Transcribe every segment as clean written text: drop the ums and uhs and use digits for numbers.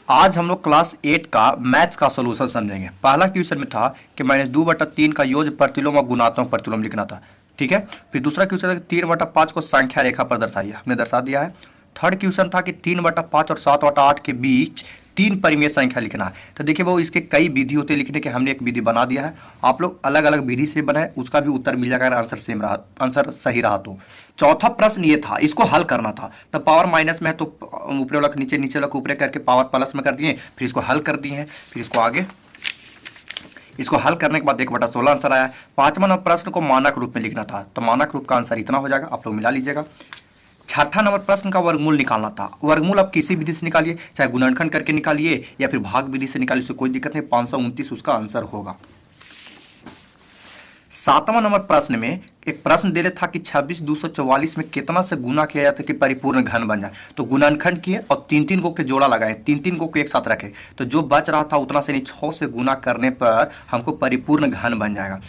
आज हम लोग क्लास 8 का मैथ्स का सॉल्यूशन समझेंगे। पहला क्वेश्चन में था कि -2/3 का योग प्रतिलोम और गुणात्मक प्रतिलोम लिखना था, ठीक है। फिर दूसरा क्वेश्चन था कि 3/5 को संख्या रेखा पर दर्शाइए, हमने दर्शा दिया है। थर्ड क्वेश्चन था कि 3/5 और 7/8 के बीच 3 परिमेय संख्या लिखना है। तो देखिए वो इसके कई विधि होते हैं लिखने के, हमने एक विधि बना दिया है। आप लोग अलग अलग विधि से बनाए, उसका भी उत्तर मिल जाएगा अगर आंसर सेम रहा, आंसर सही रहा तो। चौथा प्रश्न ये था, इसको हल करना था। तो पावर माइनस में है तो ऊपरे वाला नीचे, नीचे वाला को ऊपरे करके पावर प्लस में कर दिए, फिर इसको हल कर दिए हैं, फिर इसको आगे इसको हल करने के बाद 1/16 आंसर आया। पांचवा नंबर प्रश्न को मानक रूप में लिखना था, तो मानक रूप का आंसर इतना हो जाएगा, आप लोग मिला लीजिएगा। छठा नंबर प्रश्न का वर्गमूल निकालना था। वर्गमूल आप किसी विधि से निकालिए, चाहे गुणनखंड करके निकालिए या फिर भाग विधि से निकालिए, उससे कोई दिक्कत नहीं। 529 उसका आंसर होगा। सातवां नंबर प्रश्न में एक प्रश्न दे रहा था कि 26,244 में कितना से गुना किया जाता है कि परिपूर्ण घन बन जाए। तो गुणनखंड किए और 3-3 को के जोड़ा लगाए, 3-3 को एक साथ रखे, तो जो बच रहा था उतना से नहीं 6 से गुना करने पर हमको परिपूर्ण घन बन जाएगा।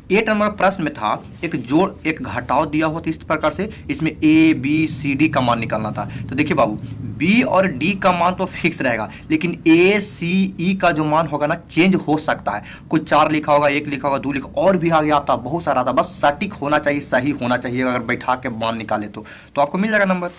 8 नंबर प्रश्न में था एक जोड़ एक घटाव दिया हुआ था इस प्रकार से, इसमें A B C D का मान निकालना था। तो देखिए बाबू, B और D का मान तो फिक्स रहेगा, लेकिन A C E का जो मान होगा ना चेंज हो सकता है। कुछ 4 लिखा होगा, 1 लिखा होगा, 2 लिखा, और भी आगे आता बहुत सारा आता, बस सटीक होना चाहिए, सही होना चाहिए। अगर बैठा के मान निकाले तो आपको मिल जाएगा नंबर।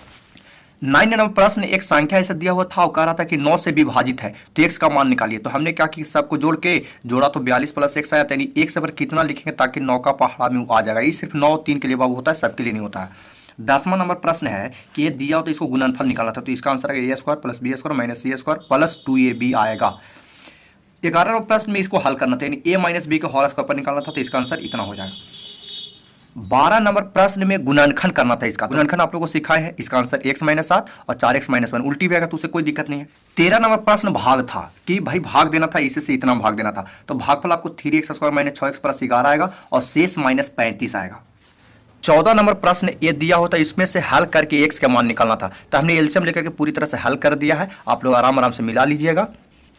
9 नंबर प्रश्न एक संख्या ऐसा दिया हुआ था और कह रहा था कि 9 से विभाजित है तो x का मान निकालिए। तो हमने क्या कि सबको जोड़ के जोड़ा तो 42 + x आया, यानी x पर कितना लिखेंगे ताकि 9 का पहाड़ा में आ जाएगा। ये सिर्फ 9 3 के लिए बाबू होता है, सबके लिए नहीं होता है। 10वां नंबर प्रश्न है कि ये दिया हो तो इसको गुणनफल निकालना था, तो इसका आंसर है a² + b² - c² + 2ab आएगा। 11वां प्रश्न में इसको हल करना था, यानी a - b का होल स्क्वायर पर निकालना था, तो इसका आंसर इतना हो जाएगा। 12 नंबर प्रश्न में गुणनखंड करना था, इसका गुणनखंड आप लोगों को सिखाए हैं, इसका आंसर x - 7 और 4x - 1 उल्टी भी आएगा तो उससे कोई दिक्कत नहीं है। 13 नंबर प्रश्न भाग था कि भाई भाग देना था, इसी से इतना भाग देना था, तो भागफल आपको 3x² - 6x + 11 आएगा और शेष -35 आएगा। 14 नंबर प्रश्न ये दिया होता है, इसमें से हल करके x का मान निकालना था, तो हमने एलसीएम लेकर के पूरी तरह से हल कर दिया है, आप लोग आराम आराम से मिला लीजिएगा।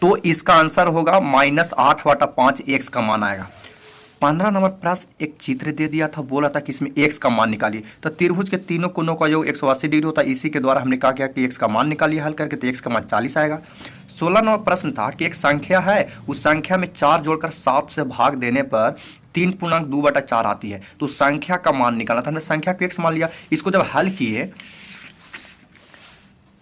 तो इसका आंसर होगा -8/5 x का मान आएगा। 15 नंबर प्रश्न एक चित्र दे दिया था, बोला था कि इसमें x का मान निकालिए। तो त्रिभुज के तीनों कोनों का योग 180 डिग्री होता है, इसी के द्वारा हमने कहा कि x का मान निकालिए हल करके, तो x का मान 40 आएगा। 16 नंबर प्रश्न था कि एक संख्या है, उस संख्या में 4 जोड़कर 7 से भाग देने पर 3.2/4 आती है, तो संख्या का मान निकालना था। हमने संख्या को x मान लिया, इसको जब हल किए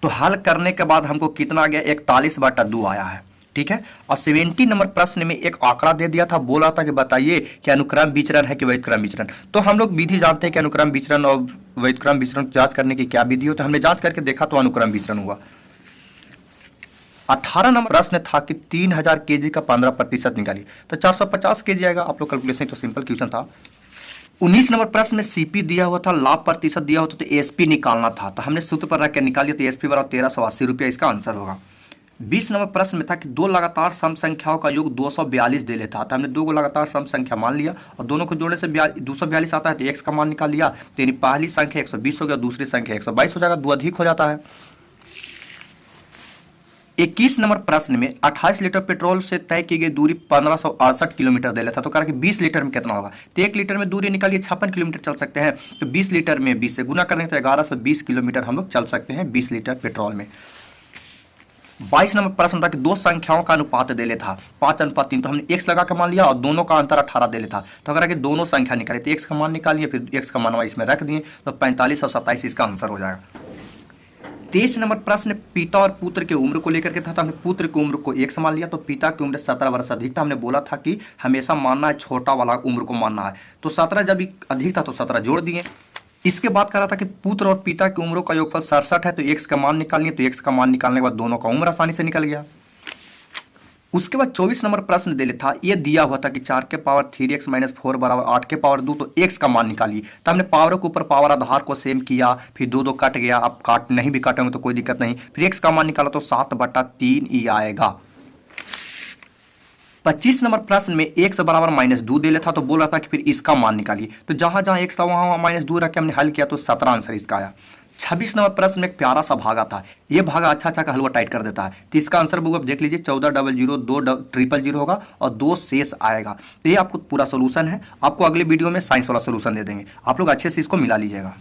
तो हल करने के बाद हमको कितना आ गया, 41/2 आया है, ठीक है। और 70 नंबर प्रश्न में एक आंकड़ा दे दिया था, बोला था कि बताइए कि अनुक्रम विचरण है कि व्युत्क्रम विचरण। तो हम लोग विधि जानते हैं कि अनुक्रम विचरण और व्युत्क्रम विचरण जांच करने की क्या विधि हो, तो हमने जांच करके देखा तो अनुक्रम विचरण हुआ। 18 नंबर प्रश्न था कि 3000 kg का 15% निकालिए, तो 450 kg आएगा, आप लोग कैलकुलेशन, तो सिंपल क्वेश्चन था। 19 नंबर प्रश्न में सीपी दिया हुआ था, लाभ प्रतिशत दिया होता तो एसपी निकालना था, तो हमने सूत्र पर रख के निकालिए, तो एसपी बराबर 1380 रुपया इसका आंसर होगा। 20 नंबर प्रश्न में था कि 2 लगातार सम संख्याओं का योग 242 दे लेता, तो हमने 2 को लगातार सम संख्या मान लिया और दोनों को जोड़ने से 242 आता है, तो x का मान निकाल लिया, तो यानी पहली संख्या 120 हो गया, दूसरी संख्या 122 हो जाएगा, 2 अधिक हो जाता है। 21 नंबर प्रश्न में 28 लीटर पेट्रोल से तय की गई दूरी 1568 किलोमीटर दे लेता, तो कहा कि 20 लीटर में कितना होगा, तो 1 लीटर में दूरी निकालिए 56 किलोमीटर चल सकते हैं, तो 20 लीटर में 20 से गुना करने तो 1120 किलोमीटर हम लोग चल सकते हैं 20 लीटर पेट्रोल में। 22 नंबर प्रश्न था कि 2 संख्याओं का अनुपात दे लेता 5:3, तो हमने x लगा के मान लिया और दोनों का अंतर 18 दे लेता, तो अगर दोनों संख्या निकाले तो x का मान निकालिए, फिर x का मान इसमें रख दिए, तो 45 और 27 इसका आंसर हो जाएगा। 23 नंबर प्रश्न पिता और पुत्र के उम्र को लेकर के था, तो हमने पुत्र की उम्र को 1 मान लिया, तो पिता की उम्र 17 वर्ष अधिक था, हमने बोला था कि हमेशा मानना है छोटा वाला उम्र को मानना है, तो 17 जब अधिक था तो 17 जोड़ दिए। इसके बाद कह रहा था कि पुत्र और पिता की उम्रों का योगफल 67 है, तो x का मान निकालिए, तो x का मान निकालने के बाद दोनों का उम्र आसानी से निकल गया। उसके बाद 24 नंबर प्रश्न दे लेता, ये दिया हुआ था कि 4 के पावर 3x - 4 बराबर 8 के पावर 2, तो x का मान निकालिए, तो हमने पावर के ऊपर पावर आधार को सेम किया, फिर 2 कट गया, अब काट नहीं भी काटेंगे तो कोई दिक्कत नहीं, फिर x का मान निकाला तो 7/3 ही आएगा। 25 नंबर प्रश्न में x बराबर -2 दे लेता, तो बोला था कि फिर इसका मान निकालिए, तो जहां जहां x था वहां -2 रख के हमने हल किया, तो 17 आंसर इसका आया। 26 नंबर प्रश्न में एक प्यारा सा भागा था, ये भागा अच्छा का हलवा टाइट कर देता है, तो इसका आंसर बुक आप देख लीजिए 1400 200 होगा और 2 शेष आएगा, तो ये आपको पूरा सोल्यूशन है। आपको अगले वीडियो में साइंस वाला सोल्यूशन दे देंगे, आप लोग अच्छे से इसको मिला लीजिएगा।